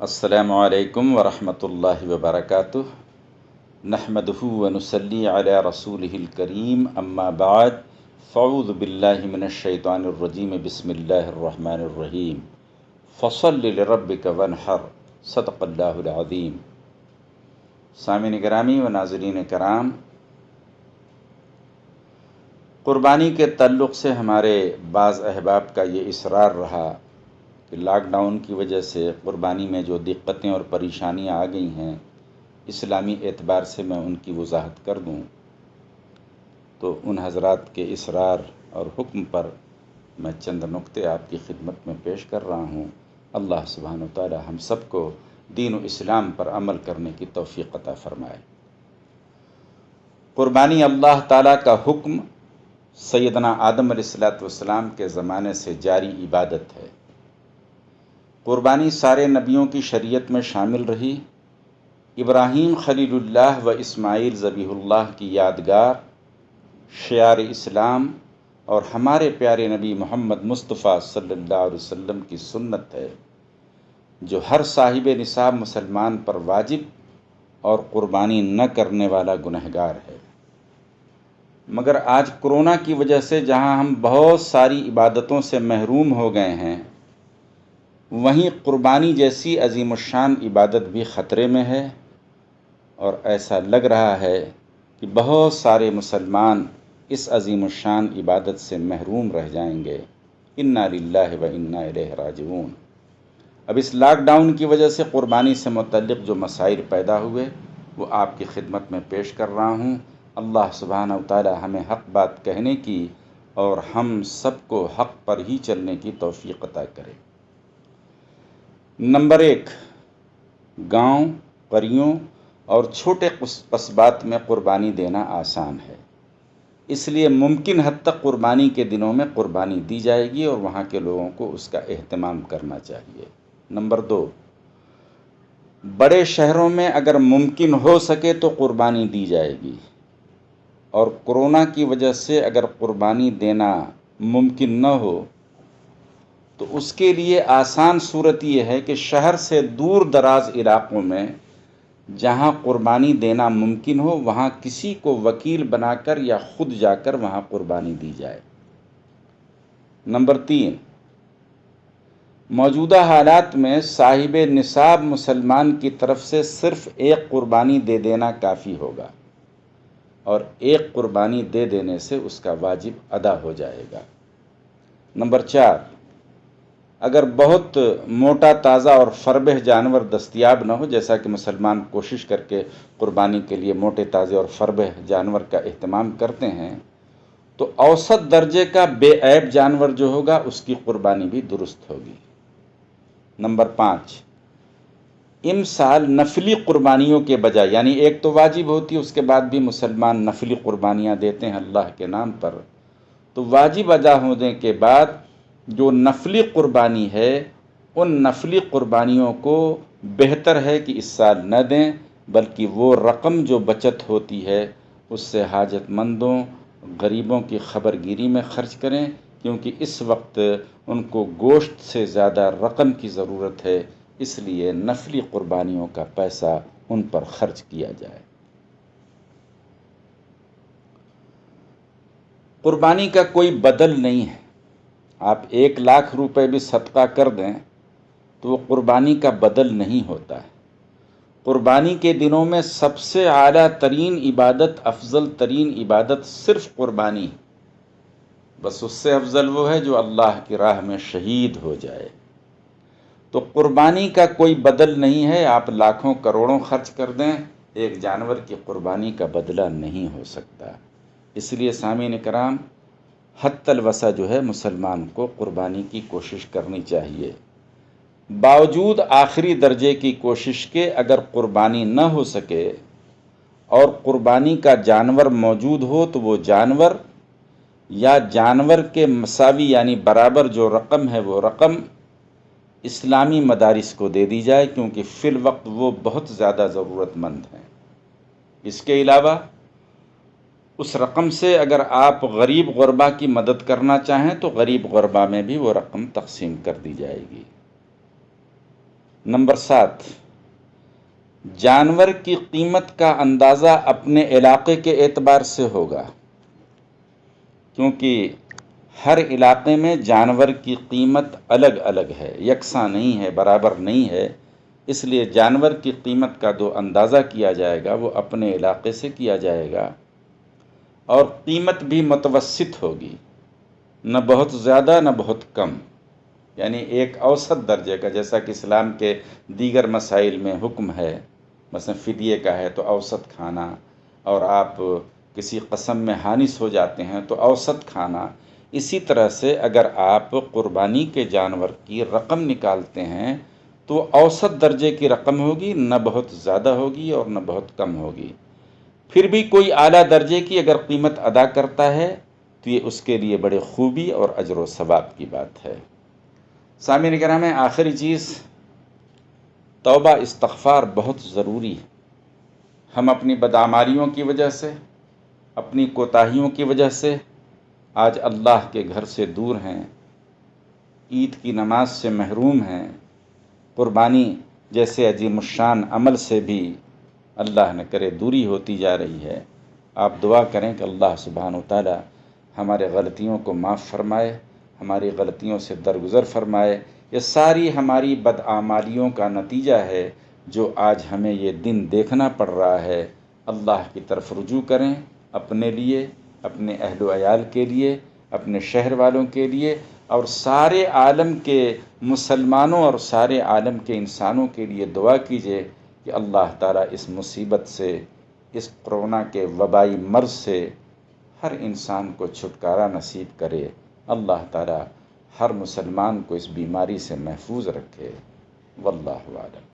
السلام علیکم ورحمۃ اللہ وبرکاتہ نحمدہ ونصلی علی رسولہ الکریم اما بعد فاعوذ باللہ من الشیطان الرجیم بسم اللہ الرحمن الرحیم فصل لربک وانحر صدق اللہ العظیم۔ سامعین گرامی و ناظرین کرام، قربانی کے تعلق سے ہمارے بعض احباب کا یہ اصرار رہا کہ لاک ڈاؤن کی وجہ سے قربانی میں جو دقتیں اور پریشانیاں آ گئی ہیں، اسلامی اعتبار سے میں ان کی وضاحت کر دوں، تو ان حضرات کے اصرار اور حکم پر میں چند نکتے آپ کی خدمت میں پیش کر رہا ہوں۔ اللہ سبحانہ و تعالی ہم سب کو دین و اسلام پر عمل کرنے کی توفیق عطا فرمائے۔ قربانی اللہ تعالیٰ کا حکم سیدنا آدم علیہ السلام کے زمانے سے جاری عبادت ہے۔ قربانی سارے نبیوں کی شریعت میں شامل رہی۔ ابراہیم خلیل اللہ و اسماعیل ذبیح اللہ کی یادگار، شعار اسلام اور ہمارے پیارے نبی محمد مصطفیٰ صلی اللہ علیہ وسلم کی سنت ہے، جو ہر صاحب نصاب مسلمان پر واجب اور قربانی نہ کرنے والا گنہگار ہے۔ مگر آج کرونا کی وجہ سے جہاں ہم بہت ساری عبادتوں سے محروم ہو گئے ہیں، وہیں قربانی جیسی عظیم الشان عبادت بھی خطرے میں ہے، اور ایسا لگ رہا ہے کہ بہت سارے مسلمان اس عظیم الشان عبادت سے محروم رہ جائیں گے۔ انا للہ و انا الیہ راجعون۔ اب اس لاک ڈاؤن کی وجہ سے قربانی سے متعلق جو مسائل پیدا ہوئے وہ آپ کی خدمت میں پیش کر رہا ہوں۔ اللہ سبحانہ و تعالی ہمیں حق بات کہنے کی اور ہم سب کو حق پر ہی چلنے کی توفیق عطا کرے۔ نمبر 1، گاؤں، قریوں اور چھوٹے قصبات میں قربانی دینا آسان ہے، اس لیے ممکن حد تک قربانی کے دنوں میں قربانی دی جائے گی اور وہاں کے لوگوں کو اس کا اہتمام کرنا چاہیے۔ نمبر 2، بڑے شہروں میں اگر ممکن ہو سکے تو قربانی دی جائے گی، اور کورونا کی وجہ سے اگر قربانی دینا ممکن نہ ہو تو اس کے لیے آسان صورت یہ ہے کہ شہر سے دور دراز علاقوں میں جہاں قربانی دینا ممکن ہو وہاں کسی کو وکیل بنا کر یا خود جا کر وہاں قربانی دی جائے۔ نمبر 3، موجودہ حالات میں صاحب نصاب مسلمان کی طرف سے صرف ایک قربانی دے دینا کافی ہوگا، اور ایک قربانی دے دینے سے اس کا واجب ادا ہو جائے گا۔ نمبر 4، اگر بہت موٹا تازہ اور فربہ جانور دستیاب نہ ہو، جیسا کہ مسلمان کوشش کر کے قربانی کے لیے موٹے تازے اور فربہ جانور کا اہتمام کرتے ہیں، تو اوسط درجے کا بے عیب جانور جو ہوگا اس کی قربانی بھی درست ہوگی۔ نمبر 5، امسال نفلی قربانیوں کے بجائے، یعنی ایک تو واجب ہوتی ہے، اس کے بعد بھی مسلمان نفلی قربانیاں دیتے ہیں اللہ کے نام پر، تو واجب ادا ہونے کے بعد جو نفلی قربانی ہے ان نفلی قربانیوں کو بہتر ہے کہ اس سال نہ دیں، بلکہ وہ رقم جو بچت ہوتی ہے اس سے حاجت مندوں، غریبوں کی خبرگیری میں خرچ کریں، کیونکہ اس وقت ان کو گوشت سے زیادہ رقم کی ضرورت ہے، اس لیے نفلی قربانیوں کا پیسہ ان پر خرچ کیا جائے۔ قربانی کا کوئی بدل نہیں ہے، آپ 1,00,000 روپے بھی صدقہ کر دیں تو وہ قربانی کا بدل نہیں ہوتا ہے۔ قربانی کے دنوں میں سب سے اعلیٰ ترین عبادت، افضل ترین عبادت صرف قربانی، بس اس سے افضل وہ ہے جو اللہ کی راہ میں شہید ہو جائے۔ تو قربانی کا کوئی بدل نہیں ہے، آپ لاکھوں کروڑوں خرچ کر دیں، ایک جانور کی قربانی کا بدلہ نہیں ہو سکتا۔ اس لیے سامعین کرام، حتی الوسع جو ہے مسلمان کو قربانی کی کوشش کرنی چاہیے۔ باوجود آخری درجے کی کوشش کے اگر قربانی نہ ہو سکے اور قربانی کا جانور موجود ہو تو وہ جانور یا جانور کے مساوی یعنی برابر جو رقم ہے وہ رقم اسلامی مدارس کو دے دی جائے، کیونکہ فی الوقت وہ بہت زیادہ ضرورت مند ہیں۔ اس کے علاوہ اس رقم سے اگر آپ غریب غربا کی مدد کرنا چاہیں تو غریب غربا میں بھی وہ رقم تقسیم کر دی جائے گی۔ نمبر 7، جانور کی قیمت کا اندازہ اپنے علاقے کے اعتبار سے ہوگا، کیونکہ ہر علاقے میں جانور کی قیمت الگ الگ ہے، یکساں نہیں ہے، برابر نہیں ہے۔ اس لیے جانور کی قیمت کا جو اندازہ کیا جائے گا وہ اپنے علاقے سے کیا جائے گا، اور قیمت بھی متوسط ہوگی، نہ بہت زیادہ نہ بہت کم، یعنی ایک اوسط درجے کا، جیسا کہ اسلام کے دیگر مسائل میں حکم ہے، مثلا فدیے کا ہے تو اوسط کھانا، اور آپ کسی قسم میں حانث ہو جاتے ہیں تو اوسط کھانا۔ اسی طرح سے اگر آپ قربانی کے جانور کی رقم نکالتے ہیں تو اوسط درجے کی رقم ہوگی، نہ بہت زیادہ ہوگی اور نہ بہت کم ہوگی۔ پھر بھی کوئی اعلیٰ درجے کی اگر قیمت ادا کرتا ہے تو یہ اس کے لیے بڑے خوبی اور اجر و ثواب کی بات ہے۔ سامعین کرام، آخری چیز توبہ استغفار بہت ضروری ہے۔ ہم اپنی بدعمالیوں کی وجہ سے، اپنی کوتاہیوں کی وجہ سے آج اللہ کے گھر سے دور ہیں، عید کی نماز سے محروم ہیں، قربانی جیسے عظیم الشان عمل سے بھی اللہ نہ کرے دوری ہوتی جا رہی ہے۔ آپ دعا کریں کہ اللہ سبحانہ وتعالی ہمارے غلطیوں کو معاف فرمائے، ہماری غلطیوں سے درگزر فرمائے۔ یہ ساری ہماری بدعمالیوں کا نتیجہ ہے جو آج ہمیں یہ دن دیکھنا پڑ رہا ہے۔ اللہ کی طرف رجوع کریں، اپنے لیے، اپنے اہل و عیال کے لیے، اپنے شہر والوں کے لیے، اور سارے عالم کے مسلمانوں اور سارے عالم کے انسانوں کے لیے دعا کیجیے کہ اللہ تعالیٰ اس مصیبت سے، اس کرونا کے وبائی مرض سے ہر انسان کو چھٹکارا نصیب کرے۔ اللہ تعالیٰ ہر مسلمان کو اس بیماری سے محفوظ رکھے۔ واللہ اعلم۔